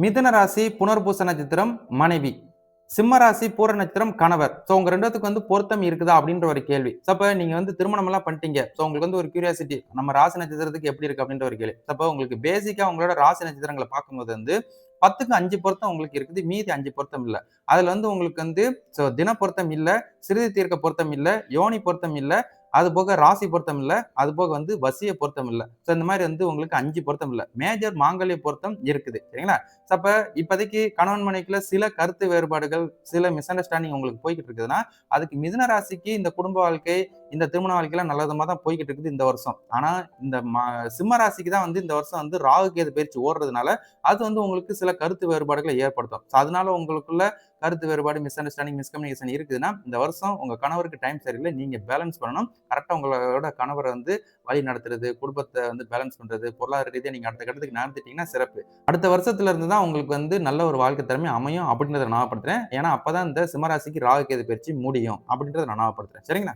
மிதுன ராசி புனர்பூச நட்சத்திரம் மனைவி, சிம்ம ராசி பூர நட்சத்திரம் கணவர். ஸோ உங்க 2த்துக்கு பொருத்தம் இருக்குதா அப்படின்ற ஒரு கேள்வி. ஸோ அப்ப நீங்க திருமணம் எல்லாம் பண்ணிட்டீங்க. ஸோ உங்களுக்கு ஒரு கியூரியாசிட்டி நம்ம ராசி நட்சத்திரத்துக்கு எப்படி இருக்கு அப்படின்ற ஒரு கேள்வி. ஸோ அப்ப உங்களுக்கு பேசிக்கா உங்களோட ராசி நட்சத்திரங்களை பார்க்கும்போது 10க்கு 5 பொருத்தம் உங்களுக்கு இருக்குது. மீதி 5 பொருத்தம் இல்ல. அதுல உங்களுக்கு தின பொருத்தம் இல்ல, சிறுதி தீர்க்க பொருத்தம் இல்ல, யோனி பொருத்தம் இல்ல, அது போக ராசி பொருத்தம் இல்ல, அது போக வசிய பொருத்தம் இல்ல. ஸோ இந்த மாதிரி உங்களுக்கு 5 பொருத்தம் இல்ல. மேஜர் மாங்கல்ய பொருத்தம் இருக்குது. சரிங்களா? ஸோ அப்ப இப்போதைக்கு கணவன் மனைவிக்குள்ள சில கருத்து வேறுபாடுகள், சில மிஸ் அண்டர்ஸ்டாண்டிங் உங்களுக்கு போய்கிட்டு இருக்குதுன்னா, அதுக்கு மிதுன ராசிக்கு இந்த குடும்ப வாழ்க்கை, இந்த திருமண வாழ்க்கைலாம் நல்ல விதமா தான் போய்கிட்டு இருக்குது இந்த வருஷம். ஆனா இந்த சிம்ம ராசிக்கு தான் இந்த வருஷம் ராகு கேது பயிற்சி ஓடுறதுனால, அது உங்களுக்கு சில கருத்து வேறுபாடுகளை ஏற்படுத்தும். ஸோ அதனால உங்களுக்குள்ள கருத்து வேறுபாடு, மிஸ் அண்டர்ஸ்டாண்டிங், மிஸ்கம்யூனிகேஷன் இருக்குதுன்னா, இந்த வருஷம் உங்க கணவருக்கு டைம் சரியில்லை. நீங்க பேலன்ஸ் பண்ணணும். கரெக்ட்டா உங்களோட கணவரை வழி நடத்துறது, குடும்பத்தை பேலன்ஸ் பண்றது, பொருளாதார ரீதியா நீங்க அடுத்த கட்டத்துக்கு நகர்த்திட்டீங்கன்னா சிறப்பு. அடுத்த வருஷத்துல இருந்து தான் உங்களுக்கு நல்ல ஒரு வாழ்க்கை திறமை அமையும் அப்படின்றத ஞாபகப்படுத்துறேன். ஏன்னா அப்பதான் இந்த சிம்மராசிக்கு ராகு கேது பயிற்சி முடியும் அப்படின்றத நான் ஞாபகப்படுத்துறேன். சரிங்களா?